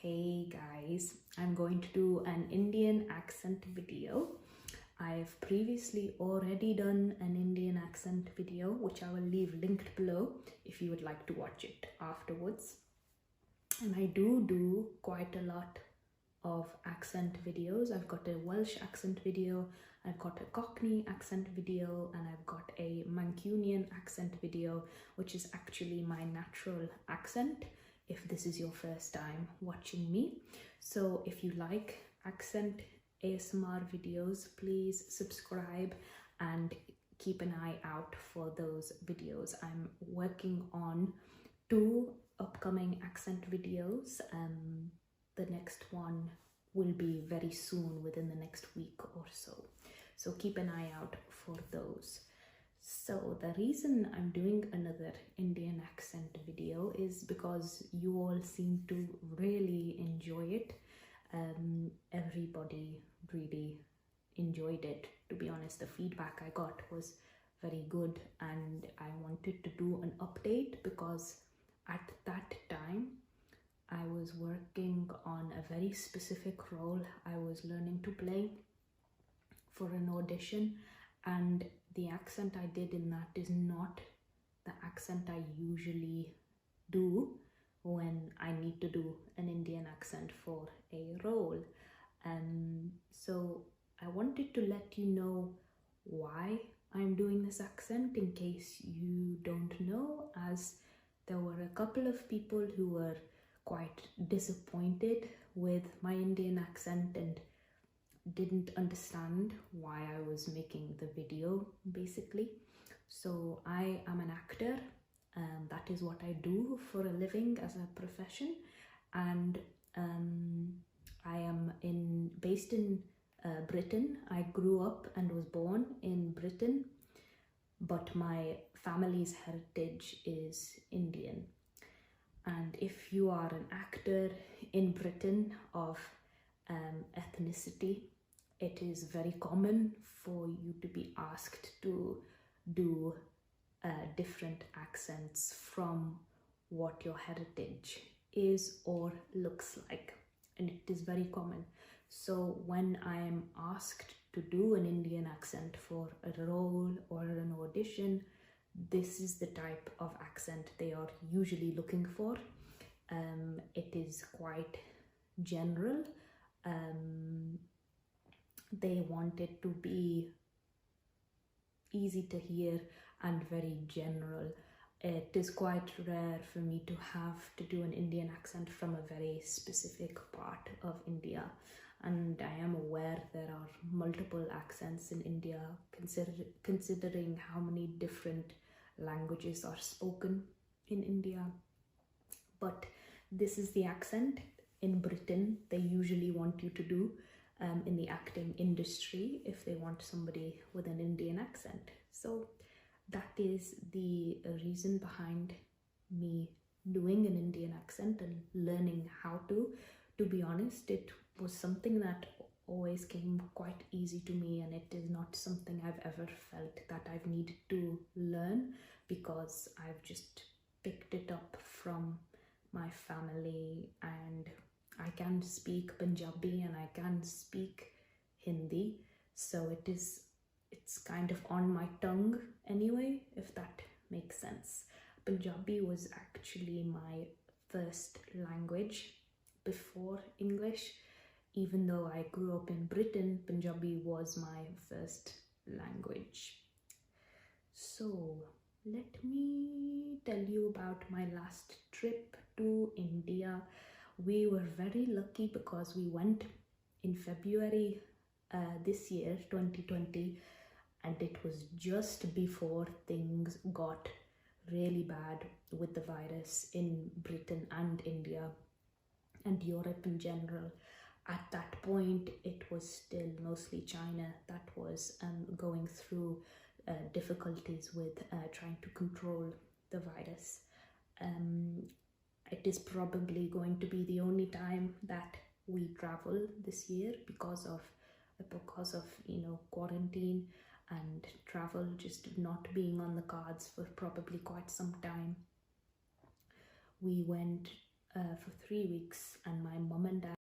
Hey guys, I'm going to do an Indian accent video. I've previously already done an Indian accent video, which I will leave linked below if you would like to watch it afterwards. And I do quite a lot of accent videos. I've got a Welsh accent video, I've got a Cockney accent video, and I've got a Mancunian accent video, which is actually my natural accent if this is your first time watching me. So if you like accent ASMR videos, please subscribe and keep an eye out for those videos. I'm working on 2 upcoming accent videos. The next one will be very soon, within the next week or so. So keep an eye out for those. So the reason I'm doing another Indian accent video is because you all seem to really enjoy it. Everybody really enjoyed it. To be honest, the feedback I got was very good, and I wanted to do an update because at that time I was working on a very specific role I was learning to play for an audition, and the accent I did in that is not the accent I usually do when I need to do an Indian accent for a role. So I wanted to let you know why I'm doing this accent, in case you don't know, as there were a couple of people who were quite disappointed with my Indian accent and didn't understand why I was making the video, basically. So I am an actor, that is what I do for a living as a profession, and I am based in Britain. I grew up and was born in Britain, but my family's heritage is Indian. And if you are an actor in Britain of ethnicity, it is very common for you to be asked to do different accents from what your heritage is or looks like, and it is very common. So when I am asked to do an Indian accent for a role or an audition, this is the type of accent they are usually looking for. It is quite general. They want it to be easy to hear and very general. It is quite rare for me to have to do an Indian accent from a very specific part of India, and I am aware there are multiple accents in India, considering how many different languages are spoken in India. But this is the accent in Britain they usually want you to do in the acting industry if they want somebody with an Indian accent. So that is the reason behind me doing an Indian accent and learning how to. To be honest, it was something that always came quite easy to me, and it is not something I've ever felt that I've needed to learn, because I've just picked it up from my family, and I can speak Punjabi and I can speak Hindi, so it's kind of on my tongue anyway, if that makes sense. Punjabi was actually my first language before English. Even though I grew up in Britain, Punjabi was my first language. So let me tell you about my last trip to India. We were very lucky because we went in February this year, 2020, and it was just before things got really bad with the virus in Britain and India and Europe in general. At that point, it was still mostly China that was going through difficulties with trying to control the virus. It is probably going to be the only time that we travel this year because of quarantine and travel just not being on the cards for probably quite some time. We went for 3 weeks, and my mum and dad